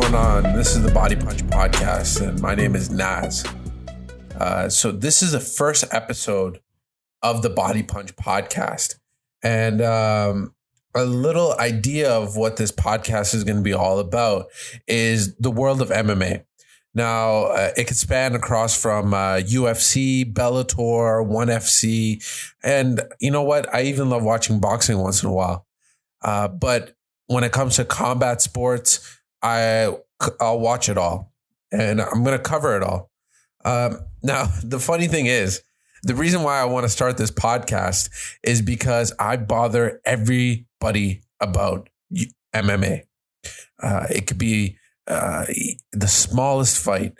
going on? This is the Body Punch Podcast, and my name is Naz. So this is the first episode of the Body Punch Podcast, and a little idea of what this podcast is going to be all about is the world of MMA. Now, it could span across from UFC, Bellator, ONE FC, and you know what? I even love watching boxing once in a while. But when it comes to combat sports, I'll watch it all, and I'm going to cover it all. Now, the funny thing is, the reason why I want to start this podcast is because I bother everybody about MMA. It could be the smallest fight.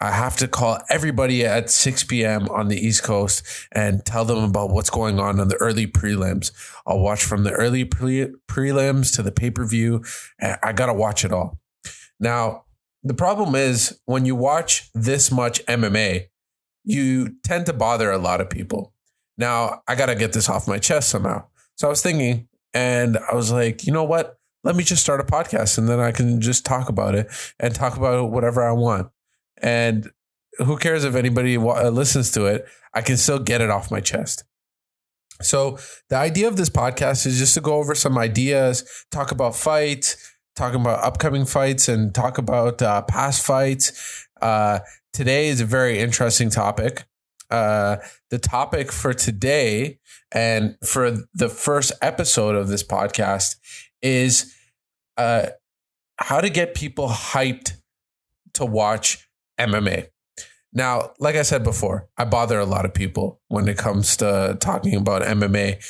I have to call everybody at 6 p.m. on the East Coast and tell them about what's going on the early prelims. I'll watch from the early prelims to the pay-per-view. I got to watch it all. Now, the problem is when you watch this much MMA, you tend to bother a lot of people. Now, I got to get this off my chest somehow. So I was thinking, and I was like, you know what? Let me just start a podcast, and then I can just talk about it and talk about whatever I want. And who cares if anybody listens to it? I can still get it off my chest. So the idea of this podcast is just to go over some ideas, talk about fights, talk about upcoming fights, and talk about past fights. Today is a very interesting topic. The topic for today and for the first episode of this podcast is how to get people hyped to watch MMA. Now, like I said before, I bother a lot of people when it comes to talking about MMA.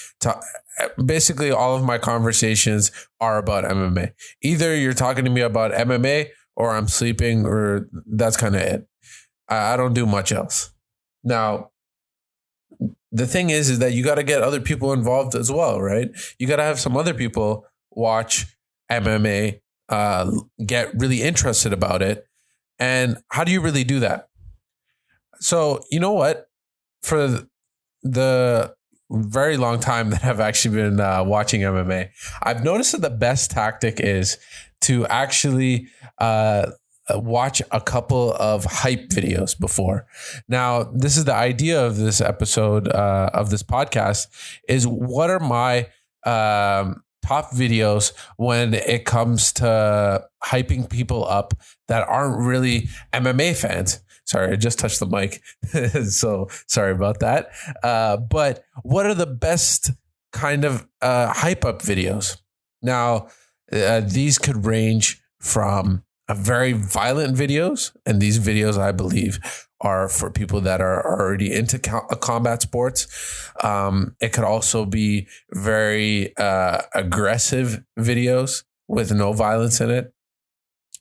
Basically, all of my conversations are about MMA. Either you're talking to me about MMA or I'm sleeping, or that's kind of it. I don't do much else. Now, the thing is that you got to get other people involved as well, right? You got to have some other people watch MMA, get really interested about it. And how do you really do that? So, you know what? For the very long time that I've actually been watching MMA, I've noticed that the best tactic is to actually watch a couple of hype videos before. Now, this is the idea of this episode of this podcast is what are my top videos when it comes to hyping people up that aren't really MMA fans. Sorry, I just touched the mic. So sorry about that. But what are the best kind of hype up videos? Now, these could range from very violent videos. And these videos, I believe, are for people that are already into combat sports. It could also be very aggressive videos with no violence in it.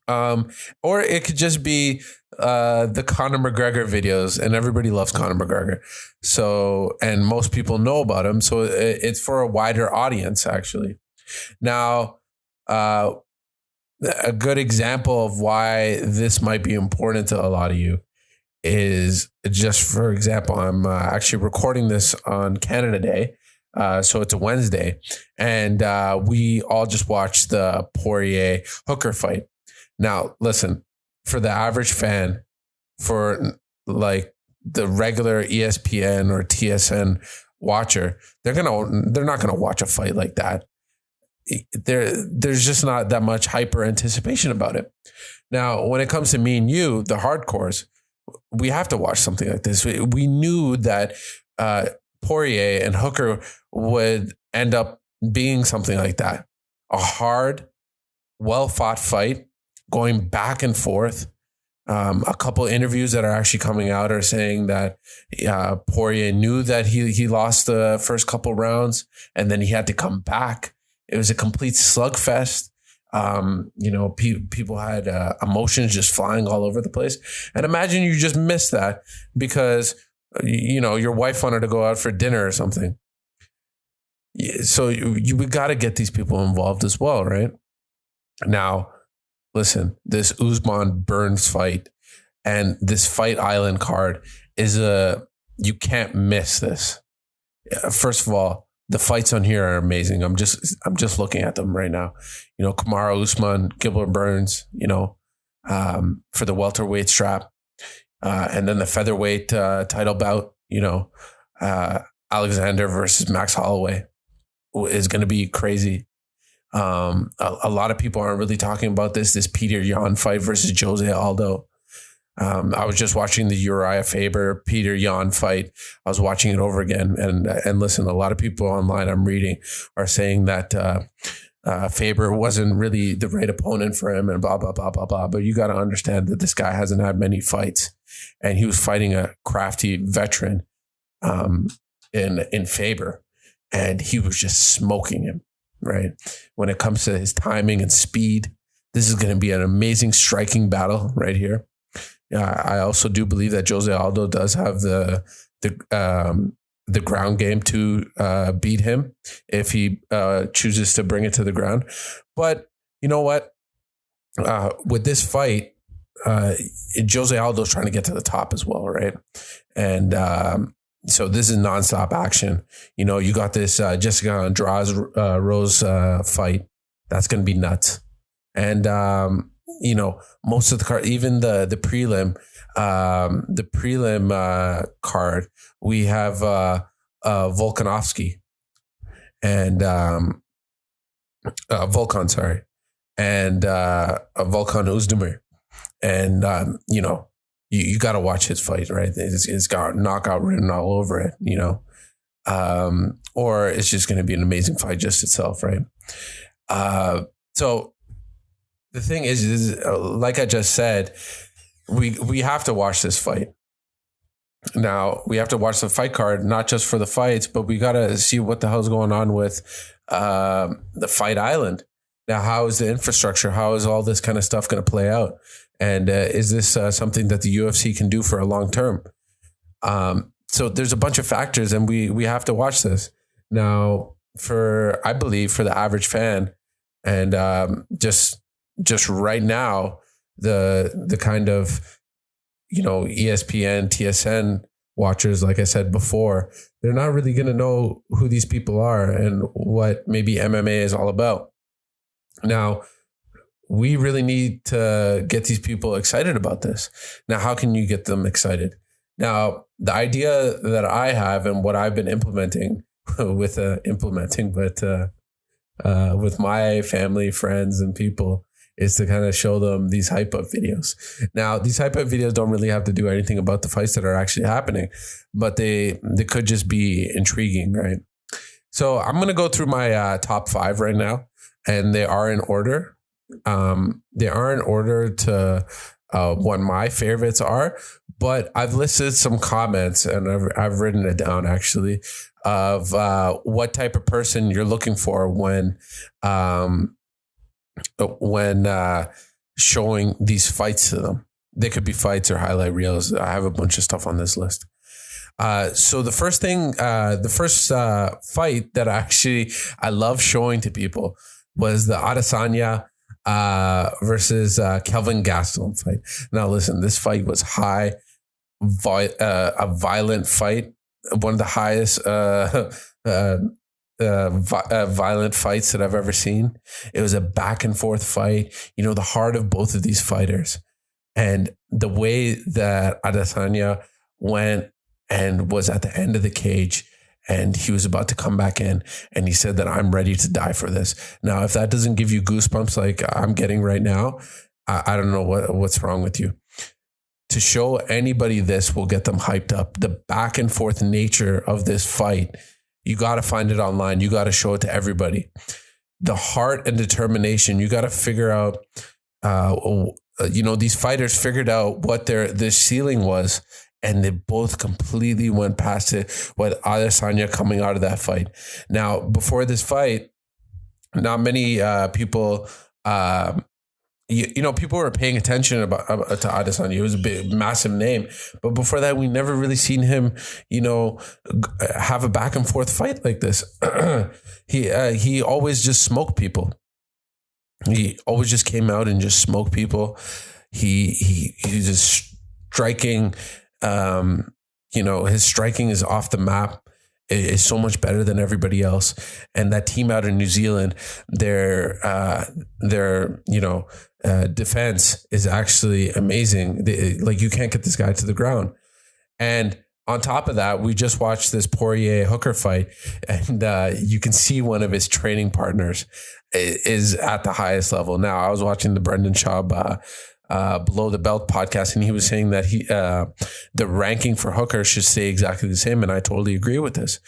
Or it could just be the Conor Mcgregor videos, and everybody loves Conor McGregor. So, and most people know about him. So it's for a wider audience, actually. Now, a good example of why this might be important to a lot of you is just, for example, I'm actually recording this on Canada Day. So it's a Wednesday, and we all just watched the Poirier Hooker fight. Now, listen, for the average fan, for like the regular ESPN or TSN watcher, they're not gonna watch a fight like that. There's just not that much hyper anticipation about it. Now, when it comes to me and you, the hardcores, we have to watch something like this. We knew that Poirier and Hooker would end up being something like that. A hard, well-fought fight, going back and forth. A couple interviews that are actually coming out are saying that Poirier knew that he lost the first couple rounds, and then he had to come back. It was a complete slugfest. People had emotions just flying all over the place. And imagine you just missed that because, your wife wanted to go out for dinner or something. So we got to get these people involved as well, right? Now, listen, this Usman Burns fight and this Fight Island card is you can't miss this. First of all, the fights on here are amazing. I'm just looking at them right now. Kamaru Usman, Gilbert Burns, for the welterweight strap. And then the featherweight title bout, Alexander versus Max Holloway is going to be crazy. A lot of people aren't really talking about this Peter Yan fight versus Jose Aldo. I was just watching the Uriah Faber Peter Yan fight. I was watching it over again, and listen, a lot of people online I'm reading are saying that Faber wasn't really the right opponent for him, and blah blah blah blah blah. But you got to understand that this guy hasn't had many fights, and he was fighting a crafty veteran in Faber, and he was just smoking him. Right, when it comes to his timing and speed, this is going to be an amazing striking battle right here. I also do believe that Jose Aldo does have the ground game to beat him if he chooses to bring it to the ground. But you know what? With this fight, Jose Aldo's trying to get to the top as well, right? And so this is nonstop action. You got this Jessica Andrade Rose fight. That's going to be nuts. And most of the card, even the prelim card, we have Volkanovski and Volkan, sorry, and Volkan Ozdemir, and you got to watch his fight, right? It's got knockout written all over it, or it's just going to be an amazing fight just itself, right? So the thing is like I just said, we have to watch this fight. Now we have to watch the fight card, not just for the fights, but we got to see what the hell's going on with the Fight Island. Now, how is the infrastructure? How is all this kind of stuff going to play out? And is this something that the UFC can do for a long term? So there's a bunch of factors, and we have to watch this. Now, I believe for the average fan, and just right now, the kind of ESPN, TSN watchers, like I said before, they're not really going to know who these people are and what maybe MMA is all about. Now, we really need to get these people excited about this. Now, how can you get them excited? Now, the idea that I have and what I've been implementing with my family, friends, and people is to kind of show them these hype up videos. Now, these hype up videos don't really have to do anything about the fights that are actually happening, but they could just be intriguing, right? So I'm going to go through my top 5 right now, and they are in order. They are in order to what my favorites are, but I've listed some comments, and I've written it down actually, of what type of person you're looking for when showing these fights to them. They could be fights or highlight reels. I have a bunch of stuff on this list. So the first fight that I love showing to people was the Adesanya versus Kelvin Gastelum fight. Now, listen, this fight was a violent fight, one of the highest violent fights that I've ever seen. It was a back and forth fight. The heart of both of these fighters, and the way that Adesanya went and was at the end of the cage, and he was about to come back in, and he said that I'm ready to die for this. Now, if that doesn't give you goosebumps like I'm getting right now, I don't know what's wrong with you. To show anybody this will get them hyped up. The back and forth nature of this fight, you got to find it online. You got to show it to everybody. The heart and determination, you got to figure out, these fighters figured out what their ceiling was, and they both completely went past it with Adesanya coming out of that fight. Now, before this fight, not many people, people were paying attention to Adesanya. He was a big, massive name. But before that, we never really seen him, have a back and forth fight like this. He always just smoked people. He always just came out and just smoked people. He's just striking. His striking is off the map. is so much better than everybody else. And that team out in New Zealand, their defense is actually amazing. Like, you can't get this guy to the ground. And on top of that, we just watched this Poirier Hooker fight, and you can see one of his training partners is at the highest level. Now, I was watching the Brendan Schaub Below the Belt podcast, and he was saying that the ranking for Hooker should stay exactly the same, and I totally agree with this.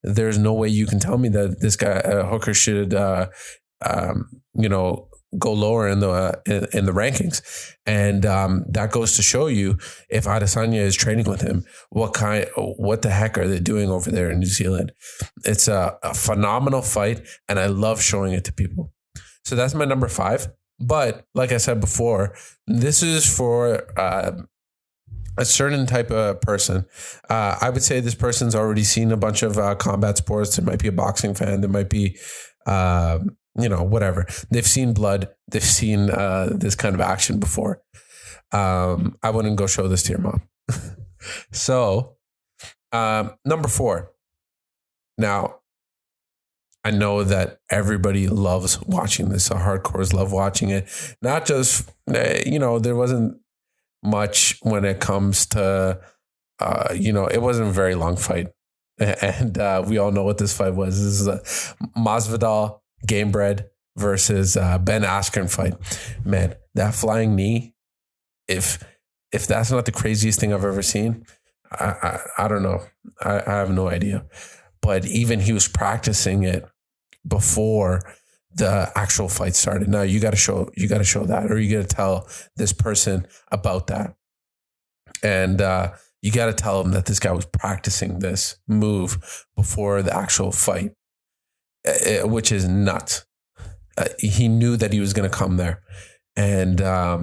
There's no way you can tell me that this guy Hooker should go lower in the rankings. And that goes to show you, if Adesanya is training with him, what the heck are they doing over there in New Zealand? It's a phenomenal fight, and I love showing it to people. So that's my number 5. But like I said before, this is for a certain type of person. I would say this person's already seen a bunch of combat sports. There might be a boxing fan. There might be, whatever. They've seen blood. They've seen this kind of action before. I wouldn't go show this to your mom. So, number 4. Now, I know that everybody loves watching this. The hardcores love watching it. Not just, there wasn't much when it comes to, it wasn't a very long fight. And we all know what this fight was. This is a Masvidal Gamebred versus Ben Askren fight. Man, that flying knee, if that's not the craziest thing I've ever seen, I don't know. I have no idea. But even he was practicing it before the actual fight started. Now you got to show that, or you got to tell this person about that. And you got to tell them that this guy was practicing this move before the actual fight, which is nuts. He knew that he was going to come there. And, I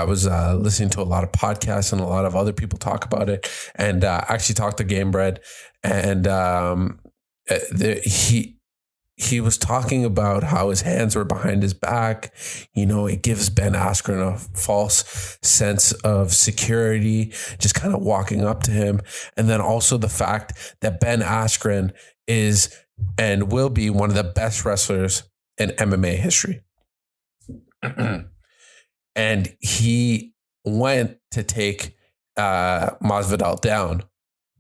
was listening to a lot of podcasts and a lot of other people talk about it, and actually talked to Gamebred, and he was talking about how his hands were behind his back. It gives Ben Askren a false sense of security, just kind of walking up to him. And then also the fact that Ben Askren is and will be one of the best wrestlers in MMA history. And he went to take Masvidal down,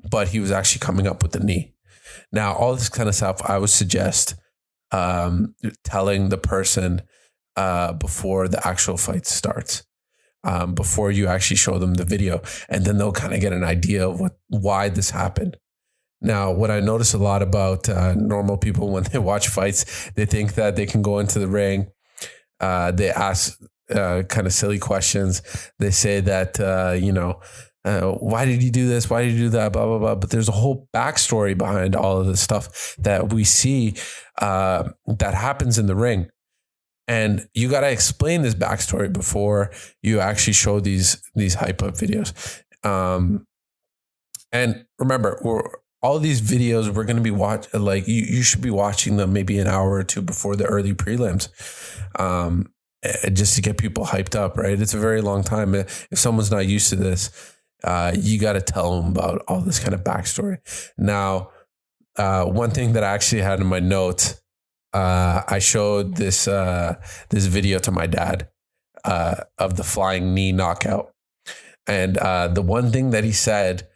but he was actually coming up with the knee. Now, all this kind of stuff, I would suggest telling the person before the actual fight starts, before you actually show them the video, and then they'll kind of get an idea of why this happened. Now, what I notice a lot about normal people when they watch fights, they think that they can go into the ring. They ask kind of silly questions. They say that, why did you do this? Why did you do that? Blah, blah, blah. But there's a whole backstory behind all of this stuff that we see that happens in the ring. And you got to explain this backstory before you actually show these hype up videos. And remember, all these videos we're going to be you should be watching them maybe an hour or two before the early prelims, just to get people hyped up, right? It's a very long time. If someone's not used to this, you got to tell them about all this kind of backstory. Now, one thing that I actually had in my notes, I showed this video to my dad of the flying knee knockout. And the one thing that he said,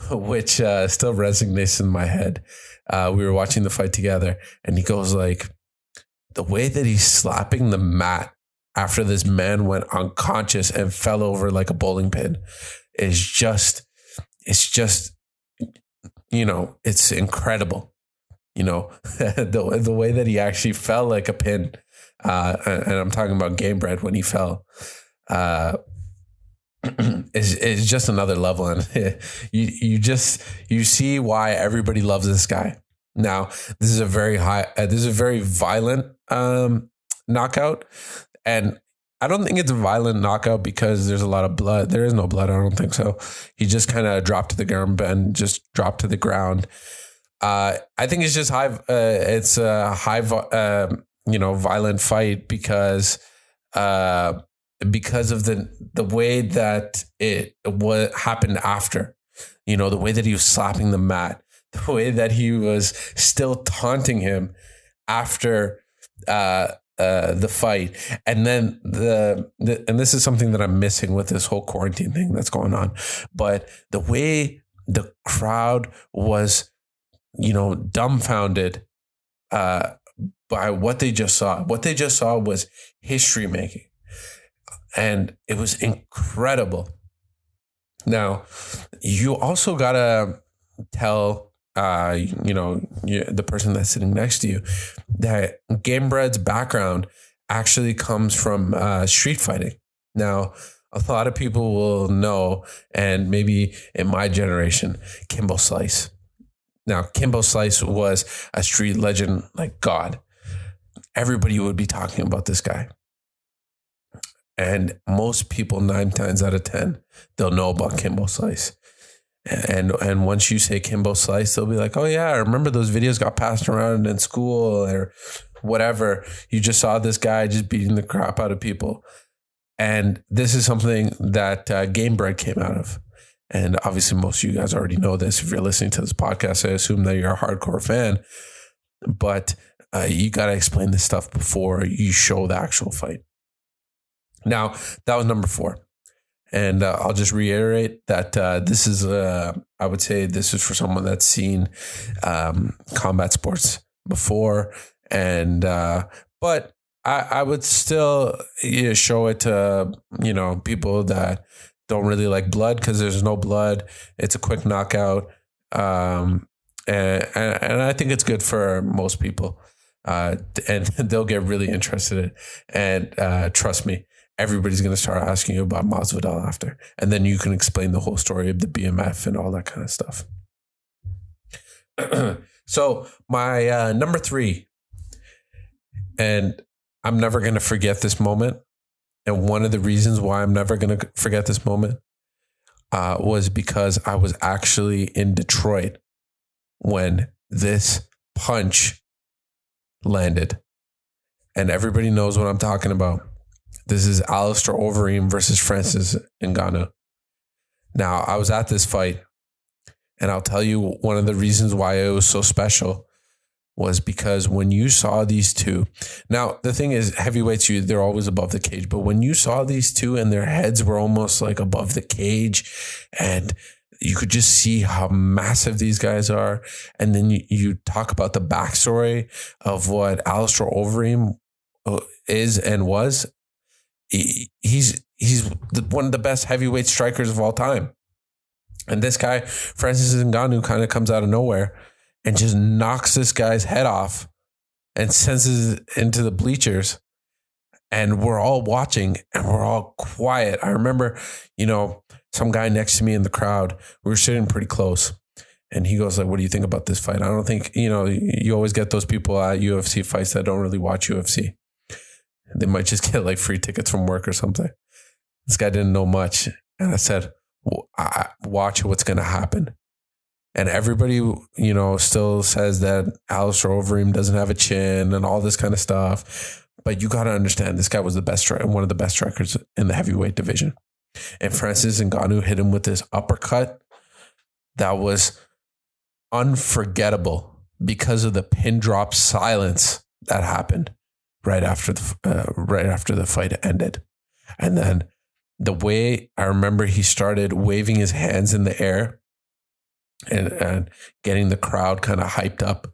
which still resonates in my head, we were watching the fight together, and he goes like, the way that he's slapping the mat after this man went unconscious and fell over like a bowling pin is just, it's incredible. The way that he actually fell like a pin, and I'm talking about Gamebred when he fell, is just another level. And you see why everybody loves this guy. Now, this is a very violent knockout. And I don't think it's a violent knockout because there's a lot of blood. There is no blood. I don't think so. He just kind of dropped to the ground and just dropped to the ground. I think it's just it's a violent fight because of the way that what happened after, the way that he was slapping the mat. the way that he was still taunting him after the fight. And then and this is something that I'm missing with this whole quarantine thing that's going on. But the way the crowd was, dumbfounded by what they just saw. What they just saw was history making. And it was incredible. Now, you also got to tell, the person that's sitting next to you that Gamebred's background actually comes from street fighting. Now, a lot of people will know, and maybe in my generation, Kimbo Slice. Now, Kimbo Slice was a street legend like God. Everybody would be talking about this guy. And most people, 9 times out of 10, they'll know about Kimbo Slice. And once you say Kimbo Slice, they'll be like, oh yeah, I remember those videos got passed around in school or whatever. You just saw this guy just beating the crap out of people. And this is something that Gamebred came out of. And obviously most of you guys already know this. If you're listening to this podcast, I assume that you're a hardcore fan. But you got to explain this stuff before you show the actual fight. Now, that was number 4. And I'll just reiterate that this is, I would say this is for someone that's seen combat sports before. And, but I would still show it to, people that don't really like blood because there's no blood. It's a quick knockout. And I think it's good for most people. And they'll get really interested in it. And trust me, everybody's going to start asking you about Masvidal after. And then you can explain the whole story of the BMF and all that kind of stuff. So my number 3, and I'm never going to forget this moment. And one of the reasons why I'm never going to forget this moment was because I was actually in Detroit when this punch landed. And everybody knows what I'm talking about. This is Aleksei Overeem versus Francis Ngannou. Now, I was at this fight, and I'll tell you one of the reasons why it was so special was because when you saw these two, now the thing is, heavyweights, they're always above the cage, but when you saw these two and their heads were almost like above the cage, and you could just see how massive these guys are, and then you talk about the backstory of what Aleksei Overeem is and was. He's one of the best heavyweight strikers of all time. And this guy, Francis Ngannou, kind of comes out of nowhere and just knocks this guy's head off and sends it into the bleachers. And we're all watching and we're all quiet. I remember, some guy next to me in the crowd, we were sitting pretty close. And he goes like, what do you think about this fight? I don't think, you always get those people at UFC fights that don't really watch UFC. They might just get like free tickets from work or something. This guy didn't know much. And I said, watch what's going to happen. And everybody, still says that Aleksei Overeem doesn't have a chin and all this kind of stuff. But you got to understand, this guy was one of the best strikers in the heavyweight division. And Francis Ngannou hit him with this uppercut that was unforgettable because of the pin drop silence that happened right after the fight ended. And then the way I remember he started waving his hands in the air and getting the crowd kind of hyped up,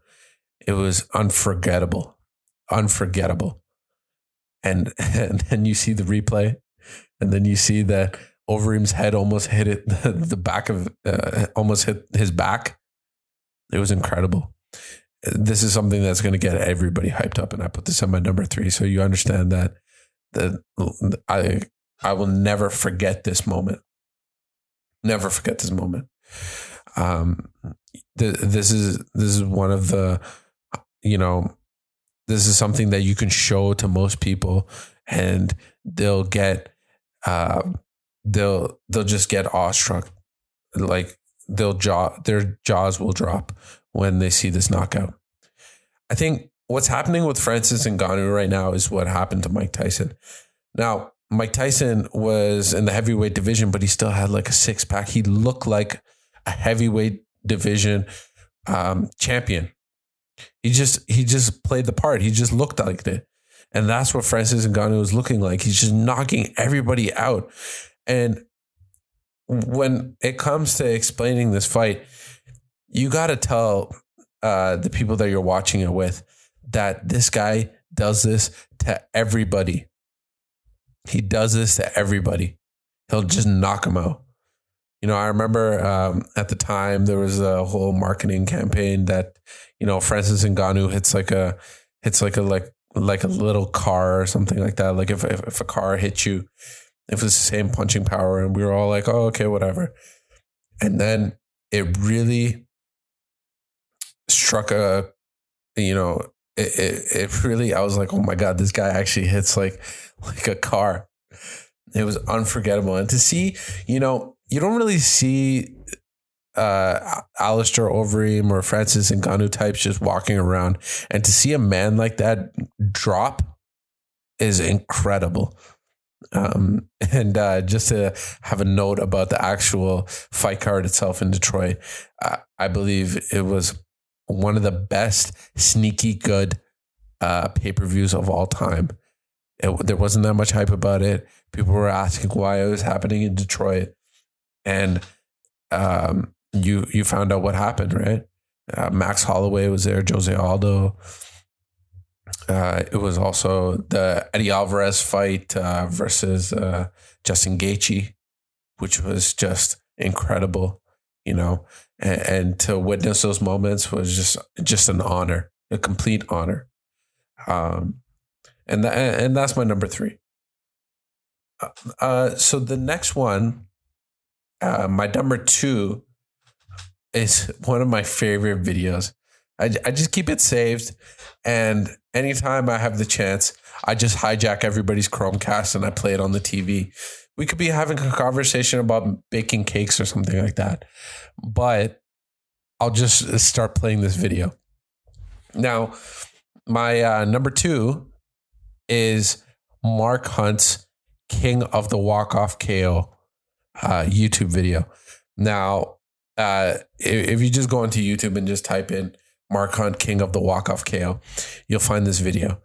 it was unforgettable. And then you see the replay, and then you see that Overeem's head almost hit almost hit his back. It was incredible. This is something that's going to get everybody hyped up, and I put this on my number 3, so you understand that I will never forget this moment. Never forget this moment. This is one of the, this is something that you can show to most people, and they'll get they'll just get awestruck, like their jaws will drop when they see this knockout. I think what's happening with Francis Ngannou right now is what happened to Mike Tyson. Now, Mike Tyson was in the heavyweight division, but he still had like a 6-pack. He looked like a heavyweight division champion. He just played the part. He just looked like it. And that's what Francis Ngannou was looking like. He's just knocking everybody out. And when it comes to explaining this fight, you got to tell the people that you're watching it with that this guy does this to everybody. He does this to everybody. He'll just knock them out. You know, I remember at the time there was a whole marketing campaign that, you know, Francis Ngannou hits like a little car or something like that. Like if a car hits you, if it's the same punching power, and we were all like, oh, okay, whatever. And then it really struck a, you know, it really, I was like, oh my God, this guy actually hits like a car. It was unforgettable. And to see, you know, you don't really see Alistair Overeem or Francis Ngannou types just walking around. And to see a man like that drop is incredible. And just to have a note about the actual fight card itself in Detroit, I believe it was one of the best sneaky good pay-per-views of all time. There wasn't that much hype about it. People were asking why it was happening in Detroit. And you found out what happened, right? Max Holloway was there, Jose Aldo. It was also the Eddie Alvarez fight versus Justin Gaethje, which was just incredible, you know. And to witness those moments was just an honor, a complete honor. And that's my number 3. So the next one, my number 2, is one of my favorite videos. I just keep it saved, and anytime I have the chance, I just hijack everybody's Chromecast and I play it on the TV. We could be having a conversation about baking cakes or something like that, but I'll just start playing this video. Now, my number 2 is Mark Hunt's King of the Walk-Off KO YouTube video. Now, if you just go into YouTube and just type in Mark Hunt King of the Walk-Off KO, you'll find this video.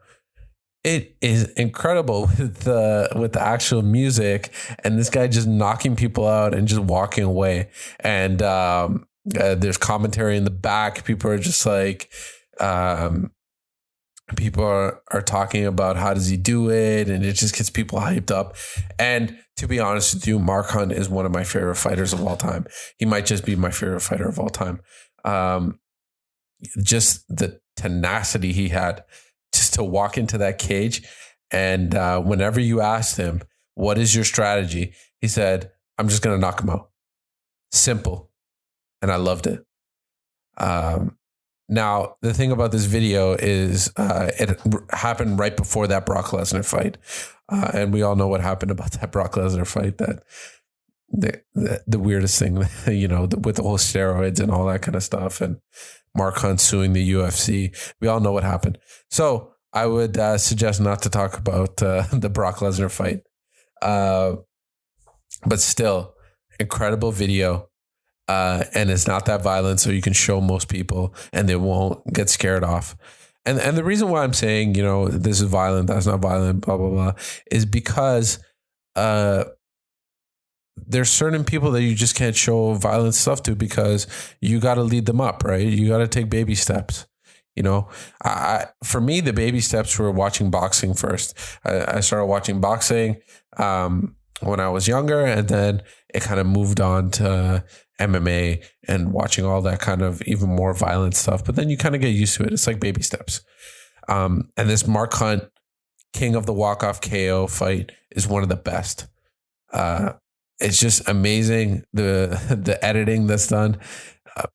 It is incredible with the actual music and this guy just knocking people out and just walking away. And there's commentary in the back. People are just like, people are talking about how does he do it, and it just gets people hyped up. And to be honest with you, Mark Hunt is one of my favorite fighters of all time. He might just be my favorite fighter of all time. Just the tenacity he had just to walk into that cage. And whenever you asked him, what is your strategy? He said, I'm just going to knock him out. Simple. And I loved it. Now, the thing about this video is it happened right before that Brock Lesnar fight. And we all know what happened about that Brock Lesnar fight, that the weirdest thing, you know, with the whole steroids and all that kind of stuff, and Mark Hunt suing the UFC. We all know what happened. So I would suggest not to talk about the Brock Lesnar fight. But still, incredible video. And it's not that violent, so you can show most people and they won't get scared off. And the reason why I'm saying, you know, this is violent, that's not violent, blah, blah, blah, is because there's certain people that you just can't show violent stuff to because you got to lead them up, right? You got to take baby steps. You know, for me, the baby steps were watching boxing first. I started watching boxing when I was younger, and then it kind of moved on to MMA and watching all that kind of even more violent stuff. But then you kind of get used to it. It's like baby steps. And this Mark Hunt King of the Walk-Off KO fight is one of the best. It's just amazing. The editing that's done.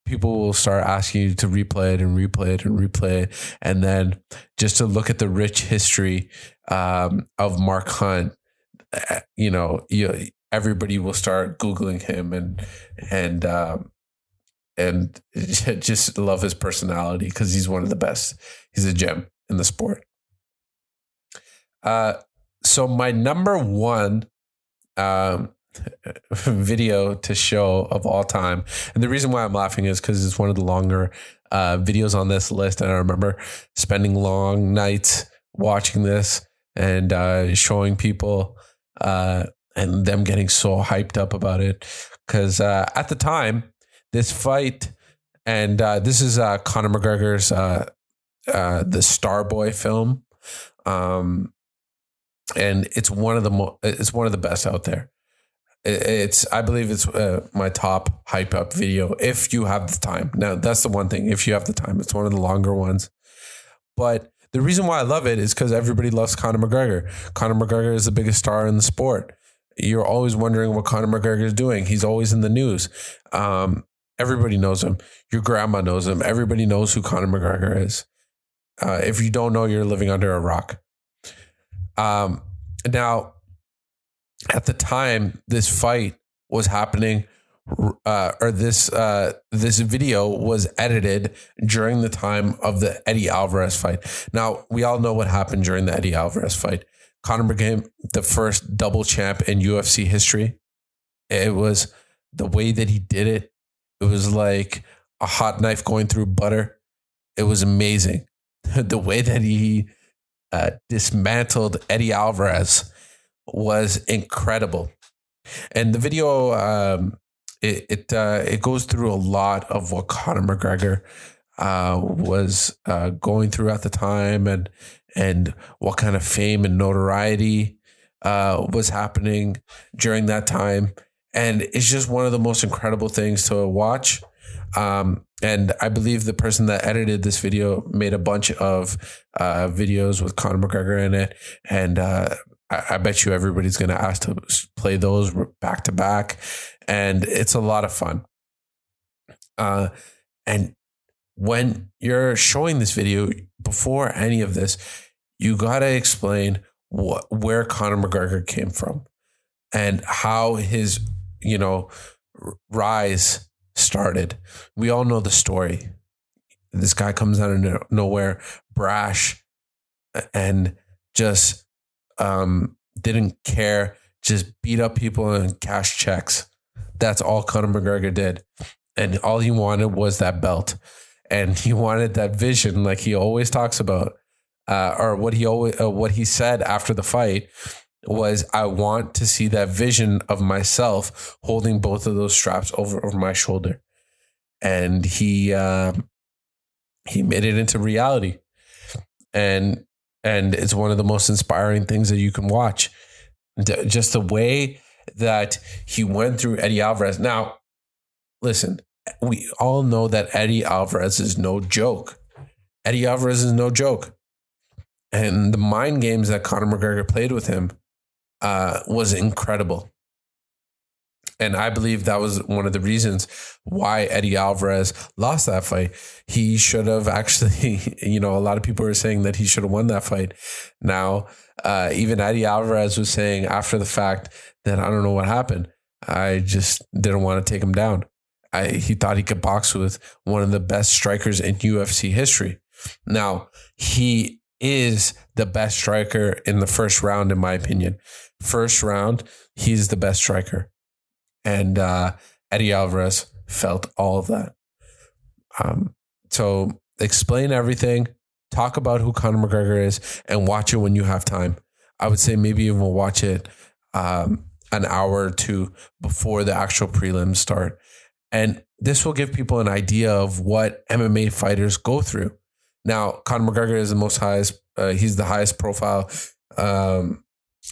People will start asking you to replay it and replay it and replay it. And then just to look at the rich history of Mark Hunt, you know, everybody will start Googling him and just love his personality because he's one of the best. He's a gem in the sport. So my number 1, video to show of all time. And the reason why I'm laughing is because it's one of the longer videos on this list. And I remember spending long nights watching this and showing people and them getting so hyped up about it. Because at the time, this fight, and this is Conor McGregor's the Starboy film. And it's one of the best out there. I believe it's my top hype up video if you have the time. Now that's the one thing. If you have the time, it's one of the longer ones. But the reason why I love it is because everybody loves Conor McGregor. Conor McGregor is the biggest star in the sport. You're always wondering what Conor McGregor is doing. He's always in the news. Everybody knows him. Your grandma knows him. Everybody knows who Conor McGregor is. If you don't know, you're living under a rock. Now, at the time this fight was happening, or this video was edited during the time of the Eddie Alvarez fight. Now, we all know what happened during the Eddie Alvarez fight. Conor became the first double champ in UFC history. It was the way that he did it. It was like a hot knife going through butter. It was amazing. The way that he dismantled Eddie Alvarez was incredible. And the video, it goes through a lot of what Conor McGregor was going through at the time, and what kind of fame and notoriety was happening during that time. And it's just one of the most incredible things to watch. And I believe the person that edited this video made a bunch of videos with Conor McGregor in it. And I bet you everybody's going to ask to play those back to back. And it's a lot of fun. And when you're showing this video, before any of this, you got to explain where Conor McGregor came from and how his, rise started. We all know the story. This guy comes out of nowhere, brash, and just didn't care, just beat up people and cash checks. That's all Conor McGregor did. And all he wanted was that belt. And he wanted that vision, like he always talks about, or what he said after the fight was, I want to see that vision of myself holding both of those straps over my shoulder. And he made it into reality. And it's one of the most inspiring things that you can watch. Just the way that he went through Eddie Alvarez. Now, listen, we all know that Eddie Alvarez is no joke. Eddie Alvarez is no joke. And the mind games that Conor McGregor played with him was incredible. And I believe that was one of the reasons why Eddie Alvarez lost that fight. He should have actually, a lot of people were saying that he should have won that fight. Now, even Eddie Alvarez was saying after the fact that I don't know what happened. I just didn't want to take him down. He thought he could box with one of the best strikers in UFC history. Now, he is the best striker in the first round, in my opinion. First round, he's the best striker. And Eddie Alvarez felt all of that. So explain everything, talk about who Conor McGregor is, and watch it when you have time. I would say maybe even watch it an hour or two before the actual prelims start. And this will give people an idea of what MMA fighters go through. Now, Conor McGregor is he's the highest profile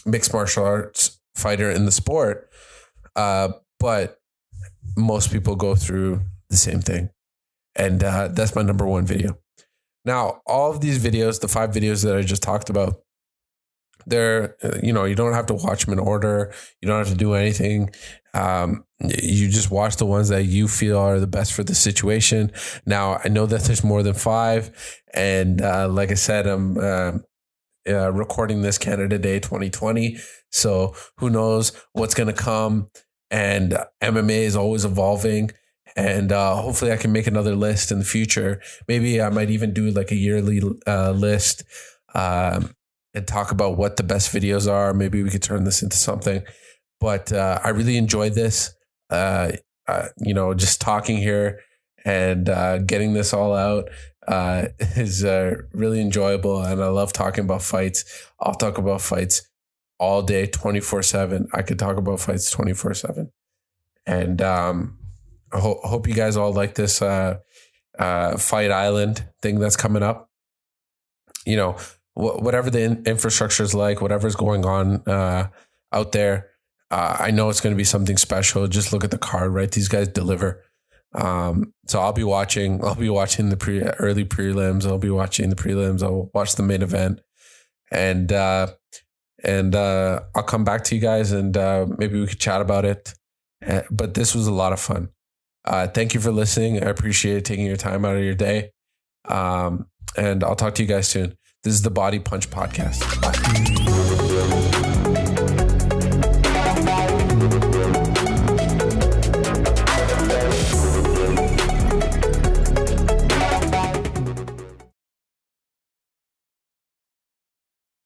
mixed martial arts fighter in the sport. But most people go through the same thing. And that's my number one video. Now, all of these videos, the 5 videos that I just talked about, they're, you don't have to watch them in order. You don't have to do anything. You just watch the ones that you feel are the best for the situation. Now, I know that there's more than 5. And like I said, I'm recording this Canada Day 2020. So who knows what's going to come. And MMA is always evolving. And hopefully I can make another list in the future. Maybe I might even do like a yearly list and talk about what the best videos are. Maybe we could turn this into something. But I really enjoyed this. Just talking here and getting this all out is really enjoyable. And I love talking about fights. I'll talk about fights all day, 24/7. I could talk about fights 24/7. And I hope you guys all like this Fight Island thing that's coming up. Whatever the infrastructure is like, whatever's going on out there, I know it's going to be something special. Just look at the card, right? These guys deliver. So I'll be watching the early prelims. I'll be watching the prelims. I'll watch the main event, and I'll come back to you guys, and maybe we could chat about it. But this was a lot of fun. Thank you for listening. I appreciate taking your time out of your day. And I'll talk to you guys soon. This is the Body Punch Podcast. Bye.